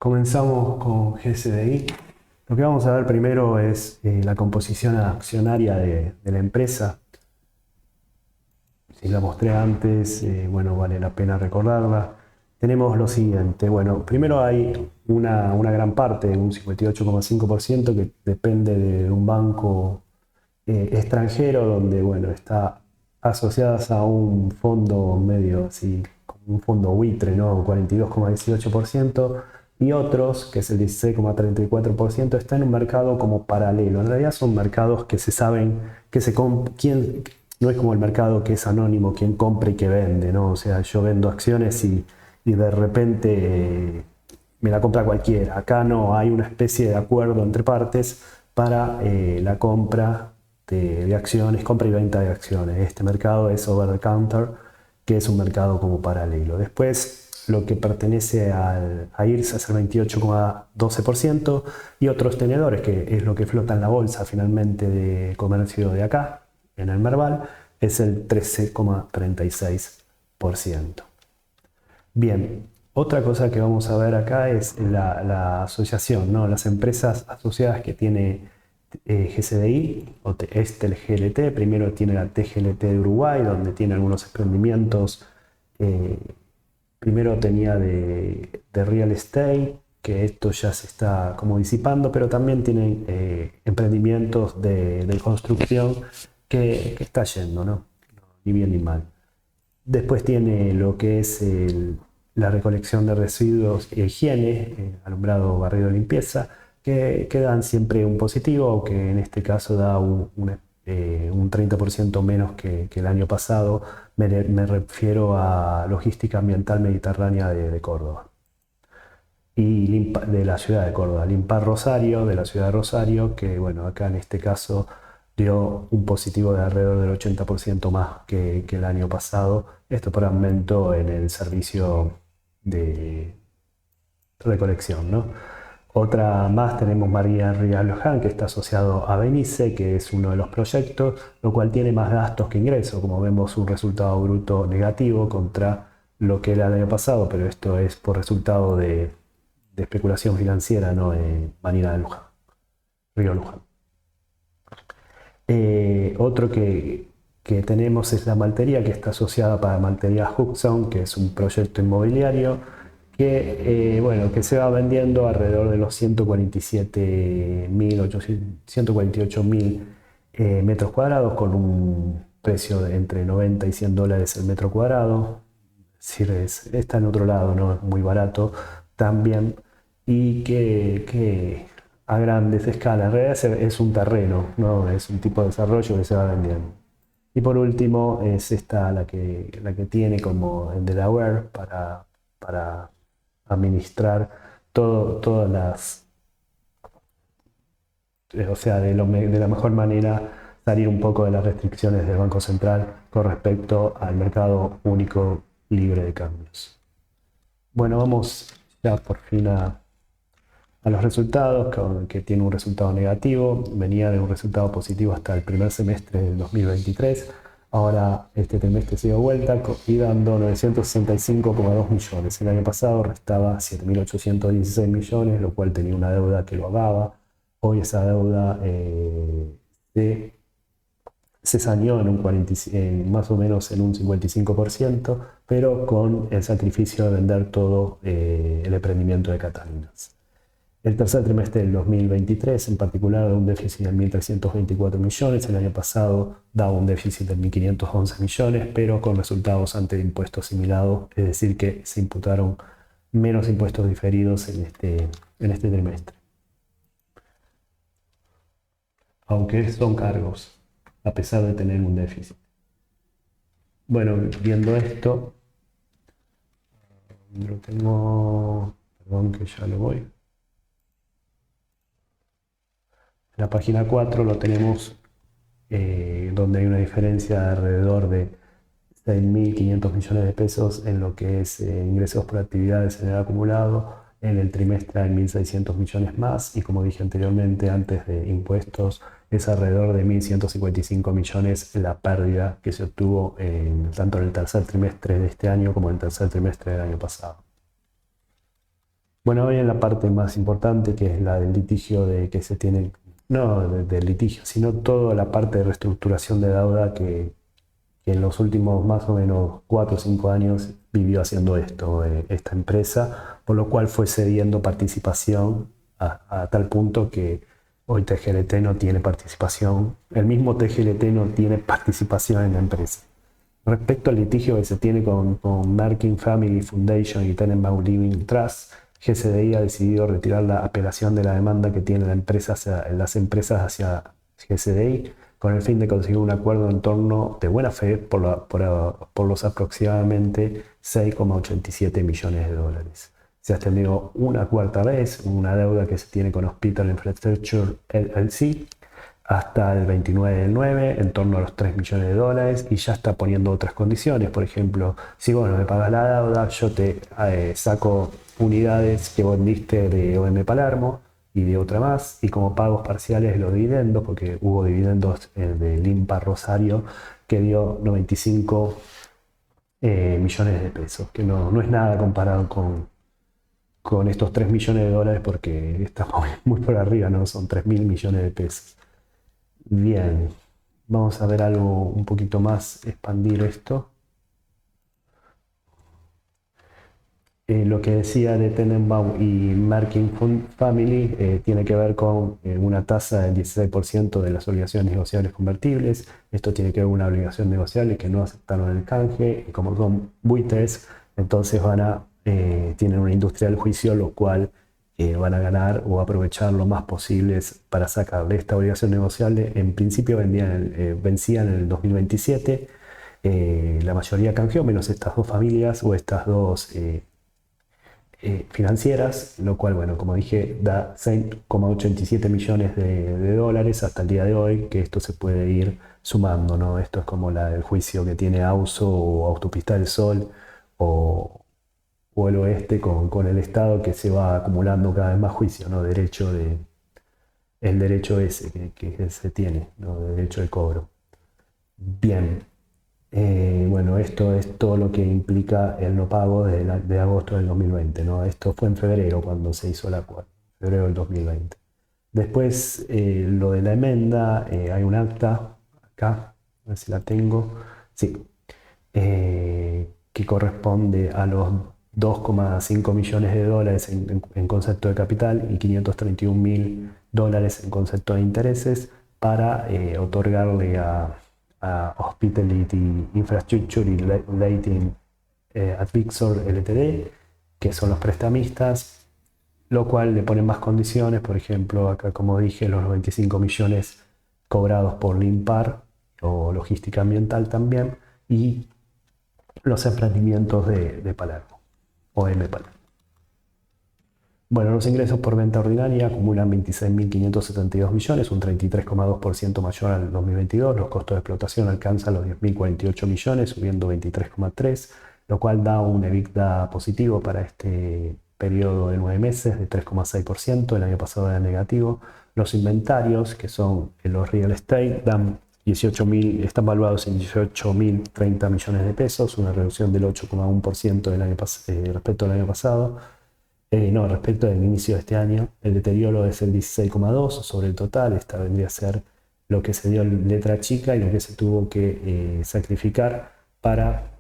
Comenzamos con GSDI. Lo que vamos a ver primero es la composición accionaria de la empresa. Si la mostré antes, bueno, vale la pena recordarla. Tenemos lo siguiente. Bueno, primero hay una gran parte, un 58,5%, que depende de un banco extranjero, donde, bueno, está asociadas a un fondo medio así, como un fondo buitre, ¿no? Un 42,18%, y otros, que es el 16,34%, está en un mercado como paralelo. En realidad son mercados que se saben, quién, no es como el mercado que es anónimo, quién compra y qué vende, ¿no? O sea, yo vendo acciones y de repente me la compra cualquiera. Acá no hay una especie de acuerdo entre partes para la compra de acciones, compra y venta de acciones. Este mercado es over the counter, que es un mercado como paralelo. Después, lo que pertenece a IRSA es el 28,12%, y otros tenedores, que es lo que flota en la bolsa finalmente de comercio de acá, en el Merval, es el 13,36%. Bien, otra cosa que vamos a ver acá es la asociación, ¿no? Las empresas asociadas que tiene GCDI, este el GLT. Primero tiene la TGLT de Uruguay, donde tiene algunos emprendimientos. eh, Primero tenía de real estate, que esto ya se está como disipando, pero también tiene emprendimientos de construcción que está yendo, ¿no? Ni bien ni mal. Después tiene lo que es la recolección de residuos e higiene, alumbrado, barrido, limpieza, que dan siempre un positivo, aunque en este caso da un 30% menos que el año pasado. Me refiero a logística ambiental mediterránea de Córdoba y de la ciudad de Córdoba. Limpar Rosario, de la ciudad de Rosario, que bueno, acá en este caso dio un positivo de alrededor del 80% más que el año pasado. Esto por aumento en el servicio de recolección, ¿no? Otra más tenemos María Ríos Loján, que está asociado a Benice, que es uno de los proyectos, lo cual tiene más gastos que ingresos. Como vemos, un resultado bruto negativo contra lo que era el año pasado, pero esto es por resultado de especulación financiera, ¿no? Marina de Luján, Río Luján. Otro que tenemos es la maltería, que está asociada para Maltería Hudson, que es un proyecto inmobiliario bueno, que se va vendiendo alrededor de los 148.000 metros cuadrados, con un precio de entre 90 y 100 dólares el metro cuadrado. Es decir, está en otro lado, no es muy barato también, y que a grandes escalas, en realidad es un terreno, ¿no? Es un tipo de desarrollo que se va vendiendo. Y por último es esta la que tiene como en Delaware para administrar todas o sea, de la mejor manera salir un poco de las restricciones del Banco Central con respecto al mercado único libre de cambios. Bueno, vamos ya por fin a los resultados, que tiene un resultado negativo. Venía de un resultado positivo hasta el primer semestre del 2023. Ahora este trimestre se dio vuelta y dando 965,2 millones. El año pasado restaba 7.816 millones, lo cual tenía una deuda que lo ahogaba. Hoy esa deuda se saneó más o menos en un 55%, pero con el sacrificio de vender todo el emprendimiento de Catalinas. El tercer trimestre del 2023, en particular, da un déficit de 1.324 millones. El año pasado daba un déficit de 1.511 millones, pero con resultados ante impuestos asimilados, es decir, que se imputaron menos impuestos diferidos en este trimestre, aunque son cargos, a pesar de tener un déficit. Bueno, viendo esto, lo tengo, perdón que ya lo voy. En la página 4 lo tenemos, donde hay una diferencia de alrededor de 6.500 millones de pesos en lo que es ingresos por actividades en el acumulado. En el trimestre hay 1.600 millones más, y como dije anteriormente, antes de impuestos es alrededor de 1.155 millones la pérdida que se obtuvo tanto en el tercer trimestre de este año como en el tercer trimestre del año pasado. Bueno, hoy en la parte más importante, que es la del litigio de que se tiene, no del litigio, sino toda la parte de reestructuración de deuda que en los últimos más o menos 4 o 5 años vivió haciendo esto, esta empresa, por lo cual fue cediendo participación a tal punto que hoy TGLT no tiene participación, el mismo TGLT no tiene participación en la empresa. Respecto al litigio que se tiene con Merkin Family Foundation y Tenenbaum Living Trust, GCDI ha decidido retirar la apelación de la demanda que tiene las empresas hacia GCDI con el fin de conseguir un acuerdo en torno de buena fe por los aproximadamente 6,87 millones de dólares. Se ha extendido una cuarta vez una deuda que se tiene con Hospital Infrastructure LLC hasta el 29 del 9, en torno a los 3 millones de dólares, y ya está poniendo otras condiciones. Por ejemplo, si vos no me pagas la deuda, yo te saco unidades que vendiste de OM Palermo y de otra más, y como pagos parciales los dividendos, porque hubo dividendos de Limpa Rosario que dio 95 millones de pesos, que no es nada comparado con estos 3 millones de dólares, porque estamos muy por arriba, ¿no? Son 3 mil millones de pesos. Bien, vamos a ver algo un poquito más, expandir esto. Lo que decía de Tenenbaum y Merkin Family tiene que ver con una tasa del 16% de las obligaciones negociables convertibles. Esto tiene que ver con una obligación negociable que no aceptaron el canje, y como son buitres, entonces tienen una industria del juicio, lo cual van a ganar o aprovechar lo más posible para sacarle esta obligación negociable. En principio vencían en el 2027. La mayoría canjeó, menos estas dos familias o estas dos financieras, lo cual, bueno, como dije, da 6,87 millones de dólares hasta el día de hoy, que esto se puede ir sumando, ¿no? Esto es como el juicio que tiene AUSO o Autopista del Sol o el Oeste con el Estado, que se va acumulando cada vez más juicios, ¿no? El derecho ese que se tiene, ¿no? Derecho de cobro. Bien. Bueno, esto es todo lo que implica el no pago de agosto del 2020, ¿no? Esto fue en febrero cuando se hizo el acuerdo, febrero del 2020. Después, lo de la enmienda, hay un acta acá, a ver si la tengo. Sí, que corresponde a los 2,5 millones de dólares en concepto de capital y 531.000 dólares en concepto de intereses para otorgarle a Hospitality Infrastructure y Lighting Advisor Ltd, que son los prestamistas, lo cual le pone más condiciones. Por ejemplo, acá, como dije, los 95 millones cobrados por Limpar o logística ambiental también, y los emprendimientos de Palermo o M Palermo. Bueno, los ingresos por venta ordinaria acumulan 26.572 millones, un 33,2% mayor al 2022. Los costos de explotación alcanzan los 10.048 millones, subiendo 23,3%, lo cual da un EBITDA positivo para este periodo de 9 meses de 3,6%. El año pasado era negativo. Los inventarios, que son los real estate, están valuados en 18.030 millones de pesos, una reducción del 8,1% respecto al año pasado. No, respecto del inicio de este año, el deterioro es el 16,2 sobre el total. Esta vendría a ser lo que se dio en letra chica y lo que se tuvo que sacrificar para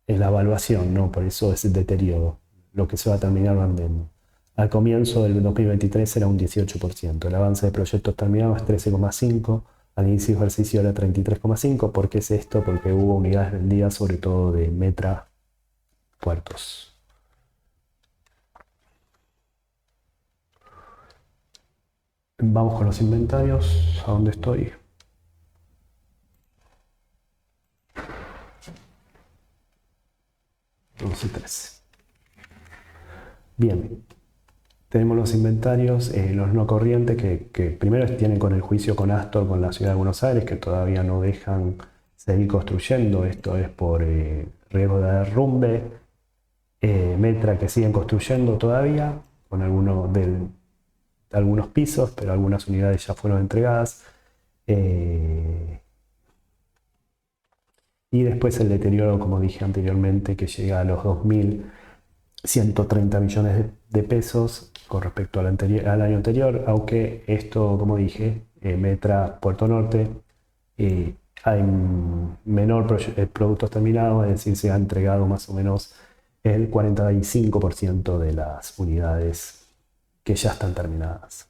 la evaluación, ¿no? Por eso es el deterioro, lo que se va a terminar vendiendo. Al comienzo del 2023 era un 18%, el avance de proyectos terminados es 13,5%, al inicio del ejercicio era 33,5%. ¿Por qué es esto? Porque hubo unidades vendidas, sobre todo de Metra Puertos. Vamos con los inventarios. ¿A dónde estoy? Bien, tenemos los inventarios, los no corrientes, que primero tienen con el juicio con Astor, con la ciudad de Buenos Aires, que todavía no dejan seguir construyendo. Esto es por riesgo de derrumbe. Metra, que siguen construyendo todavía, con algunos pisos, pero algunas unidades ya fueron entregadas. Y después el deterioro, como dije anteriormente, que llega a los 2.000 130 millones de pesos con respecto al año anterior, aunque esto, como dije, Metra Puerto Norte, hay menor productos terminados, es decir, se ha entregado más o menos el 45% de las unidades que ya están terminadas.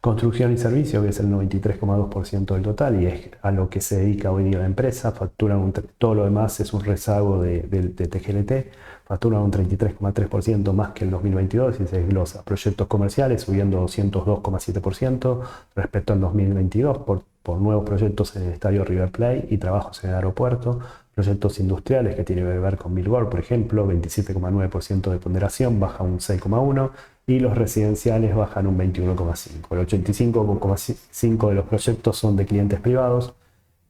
Construcción y servicio, que es el 93,2% del total y es a lo que se dedica hoy día la empresa, todo lo demás es un rezago de TGLT, facturan un 33,3% más que el 2022 y se desglosa. Proyectos comerciales subiendo 202,7% respecto al 2022 por nuevos proyectos en el estadio River Plate y trabajos en el aeropuerto. Proyectos industriales que tienen que ver con Milgor, por ejemplo, 27,9% de ponderación, baja un 6,1%, y los residenciales bajan un 21,5%. El 85,5% de los proyectos son de clientes privados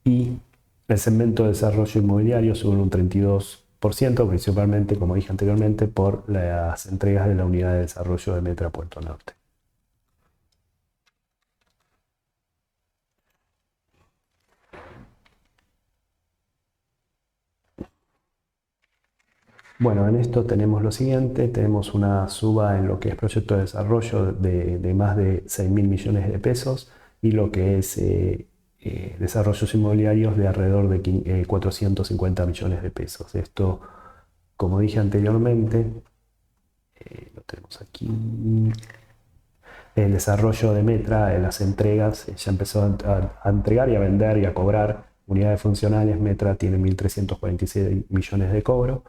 y el segmento de desarrollo inmobiliario sube un 32%, principalmente, como dije anteriormente, por las entregas de la unidad de desarrollo de Metra Puerto Norte. Bueno, en esto tenemos lo siguiente, tenemos una suba en lo que es proyecto de desarrollo de más de 6.000 millones de pesos y lo que es desarrollos inmobiliarios de alrededor de 450 millones de pesos. Esto, como dije anteriormente, lo tenemos aquí. El desarrollo de Metra, las entregas, ya empezó a entregar y a vender y a cobrar unidades funcionales. Metra tiene 1.346 millones de cobro.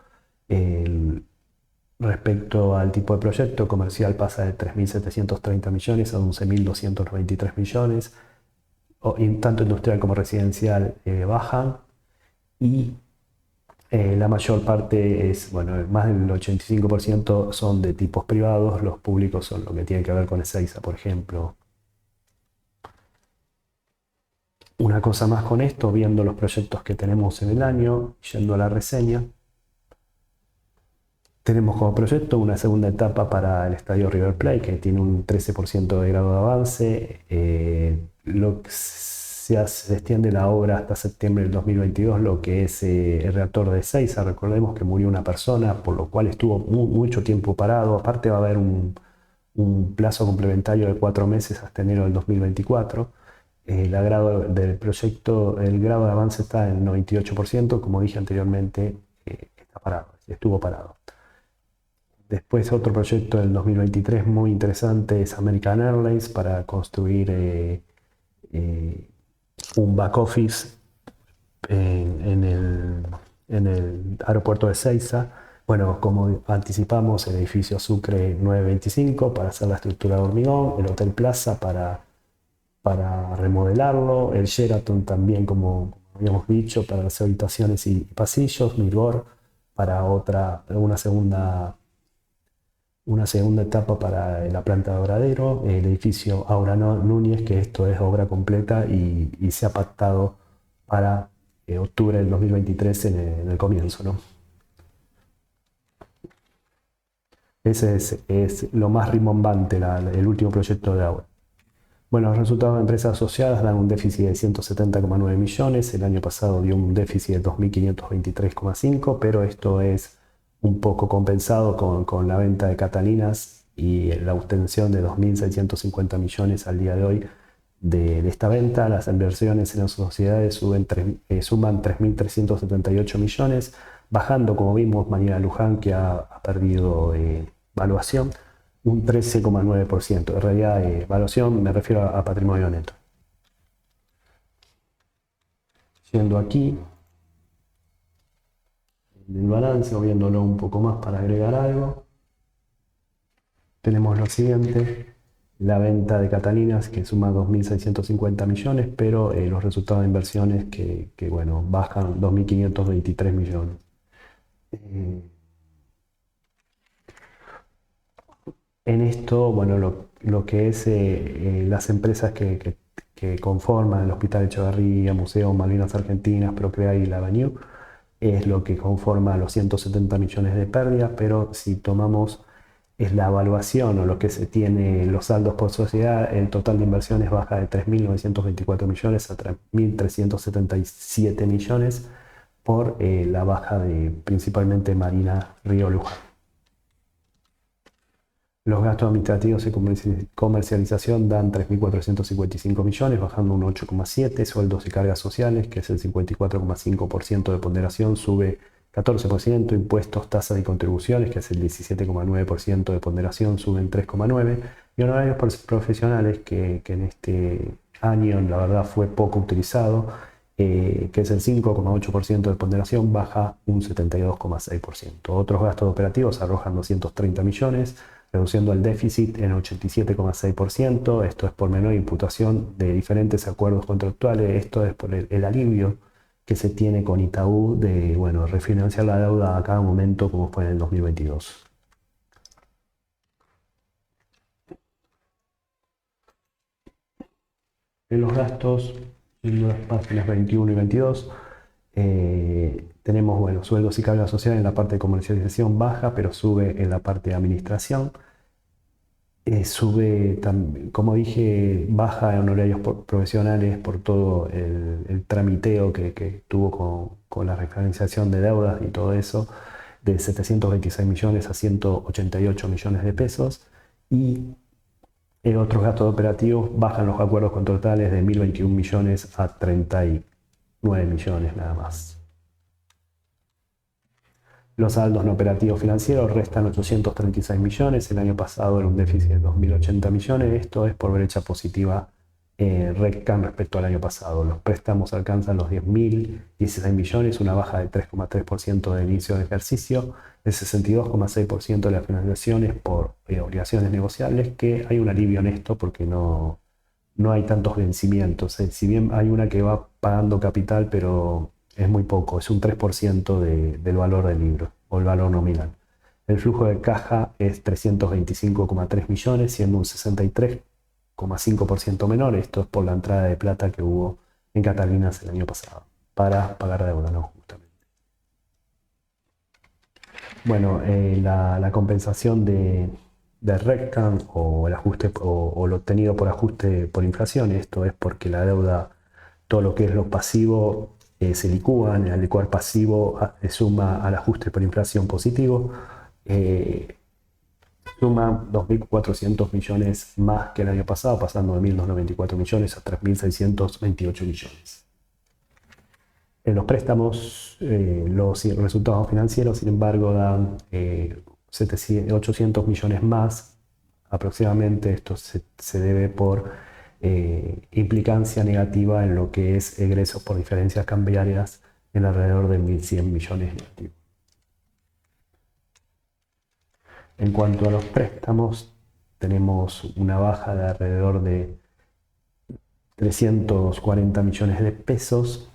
Respecto al tipo de proyecto, comercial pasa de 3.730 millones a 11.293 millones. Tanto industrial como residencial bajan y la mayor parte es, bueno, más del 85% son de tipos privados, los públicos son lo que tiene que ver con Ezeiza, por ejemplo. Una cosa más con esto, viendo los proyectos que tenemos en el año, yendo a la reseña, tenemos como proyecto una segunda etapa para el estadio River Plate, que tiene un 13% de grado de avance. Se extiende la obra hasta septiembre del 2022, lo que es el reactor de Ezeiza. Recordemos que murió una persona, por lo cual estuvo mucho tiempo parado. Aparte va a haber un plazo complementario de 4 meses hasta enero del 2024. El grado del proyecto, el grado de avance está en 98%, como dije anteriormente, está parado, estuvo parado. Después otro proyecto del 2023 muy interesante es American Airlines para construir un back office en el aeropuerto de Ezeiza. Bueno, como anticipamos, el edificio Sucre 925 para hacer la estructura de hormigón, el Hotel Plaza para remodelarlo, el Sheraton también, como habíamos dicho, para las habitaciones y pasillos, Mirgor para una segunda etapa para la planta de Obradero, el edificio Aura Núñez, que esto es obra completa y se ha pactado para octubre del 2023 en el comienzo, ¿no? Ese es lo más rimbombante, el último proyecto de Aura. Bueno, los resultados de empresas asociadas dan un déficit de 170,9 millones, el año pasado dio un déficit de 2.523,5, pero esto es un poco compensado con la venta de Catalinas y la obtención de 2.650 millones al día de hoy de esta venta. Las inversiones en las sociedades suman 3.378 millones, bajando, como vimos, Mañana Luján, que ha perdido valuación, un 13,9%. En realidad, evaluación me refiero a patrimonio neto. Yendo aquí, en el balance, o viéndolo un poco más para agregar algo, tenemos lo siguiente: la venta de Catalinas, que suma 2.650 millones, pero los resultados de inversiones que bueno, bajan 2.523 millones. En esto, bueno, lo que es las empresas que conforman el Hospital Echeverría, Museo Malvinas Argentinas, Procrea y la Avenue, es lo que conforma los 170 millones de pérdidas, pero si tomamos es la evaluación o lo que se tiene los saldos por sociedad. El total de inversiones baja de 3.924 millones a 3.377 millones por la baja de principalmente Marina Río Luján. Los gastos administrativos y comercialización dan 3.455 millones, bajando un 8,7%. Sueldos y cargas sociales, que es el 54,5% de ponderación, sube 14%. Impuestos, tasas y contribuciones, que es el 17,9% de ponderación, suben 3,9%. Y honorarios profesionales, que en este año la verdad fue poco utilizado, que es el 5,8% de ponderación, baja un 72,6%. Otros gastos operativos arrojan 230 millones, reduciendo el déficit en 87,6%. Esto es por menor imputación de diferentes acuerdos contractuales. Esto es por el alivio que se tiene con Itaú de refinanciar la deuda a cada momento, como fue en el 2022. En los gastos, en las páginas 21 y 22, tenemos sueldos y cargas sociales en la parte de comercialización baja, pero sube en la parte de administración. Sube, como dije, baja en honorarios profesionales por todo el tramiteo que tuvo con la refinanciación de deudas y todo eso, de 726 millones a 188 millones de pesos. Y en otros gastos operativos bajan los acuerdos contractuales de 1.021 millones a 39 millones nada más. Los saldos no operativos financieros restan 836 millones, el año pasado era un déficit de 2.080 millones, esto es por brecha positiva RECCAM respecto al año pasado. Los préstamos alcanzan los 10.016 millones, una baja de 3,3% de inicio de ejercicio, el 62,6% de las financiaciones por obligaciones negociables, que hay un alivio en esto porque no hay tantos vencimientos. Si bien hay una que va pagando capital, pero es muy poco, es un 3% del valor del libro o el valor nominal. El flujo de caja es 325,3 millones, siendo un 63,5% menor. Esto es por la entrada de plata que hubo en Catalinas el año pasado para pagar deuda, ¿no? Justamente. Bueno, la compensación de RECCAM o el ajuste o lo obtenido por ajuste por inflación, esto es porque la deuda, todo lo que es lo pasivo, se licúan. Al licuar pasivo suma al ajuste por inflación positivo, suma 2.400 millones más que el año pasado, pasando de 1.294 millones a 3.628 millones. En los préstamos, los resultados financieros, sin embargo, dan 800 millones más aproximadamente. Esto se debe por implicancia negativa en lo que es egresos por diferencias cambiarias, en alrededor de 1.100 millones negativos. En cuanto a los préstamos, tenemos una baja de alrededor de 340 millones de pesos.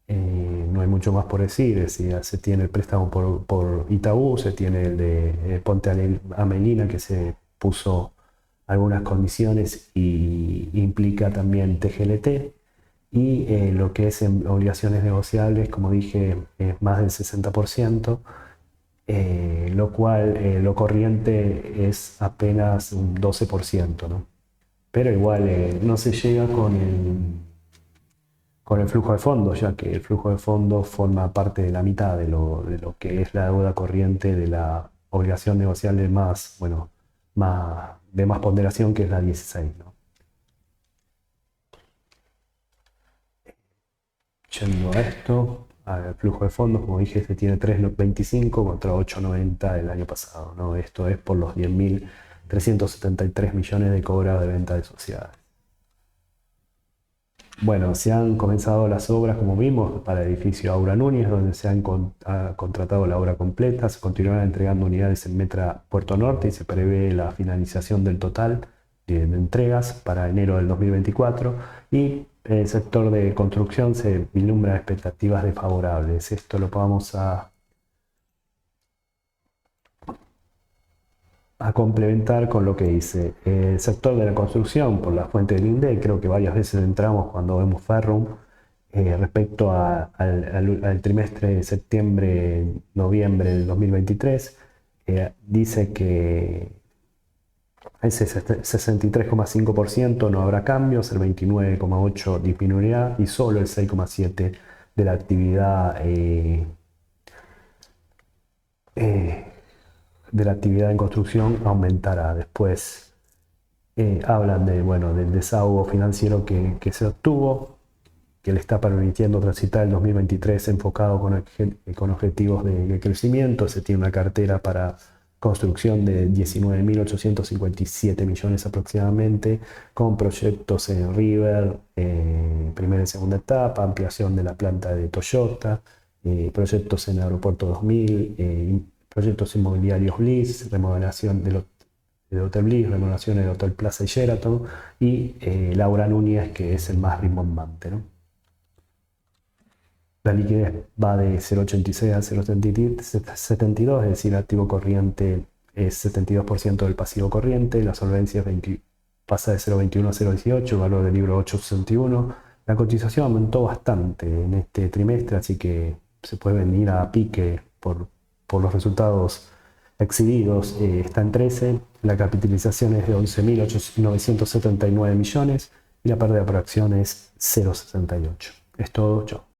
No hay mucho más por decir. Se tiene el préstamo por Itaú, se tiene el de Ponte Amelina, que se puso algunas condiciones y implica también TGLT, y lo que es en obligaciones negociables, como dije, es más del 60%, lo cual lo corriente es apenas un 12%, ¿no? Pero igual no se llega con el flujo de fondos, ya que el flujo de fondos forma parte de la mitad de lo que es la deuda corriente de la obligación negociable de más ponderación, que es la 16, ¿no? Yendo a esto, al flujo de fondos, como dije, se tiene 3,25 contra 8,90 el año pasado, ¿no? Esto es por los 10.373 millones de cobras de venta de sociedades. Bueno, se han comenzado las obras, como vimos, para el edificio Aura Núñez, donde se ha contratado la obra completa. Se continuarán entregando unidades en Metra Puerto Norte y se prevé la finalización del total de entregas para enero del 2024. Y el sector de construcción se vislumbra expectativas desfavorables. Esto lo vamos a complementar con lo que dice el sector de la construcción por la fuente del INDEC. Creo que varias veces entramos cuando vemos Ferrum, respecto al trimestre de septiembre-noviembre del 2023. dice que ese 63,5% no habrá cambios, el 29,8% disminuirá y solo el 6,7% de la actividad en construcción aumentará. Después hablan del desahogo financiero que se obtuvo, que le está permitiendo transitar el 2023 enfocado con objetivos de crecimiento. Se tiene una cartera para construcción de 19.857 millones aproximadamente, con proyectos en River, primera y segunda etapa, ampliación de la planta de Toyota, proyectos en Aeropuerto 2000, proyectos inmobiliarios Bliss, remodelación del Hotel Bliss, remodelación del Hotel Plaza y Sheraton, y Laura Núñez, que es el más rimbombante, ¿no? La liquidez va de 0,86 a 0,72, es decir, el activo corriente es 72% del pasivo corriente, la solvencia pasa de 0,21 a 0,18, el valor del libro 8,61. La cotización aumentó bastante en este trimestre, así que se puede venir a pique por los resultados exhibidos. Está en 13, la capitalización es de 11.979 millones y la pérdida por acción es 0,68. Es todo, chao.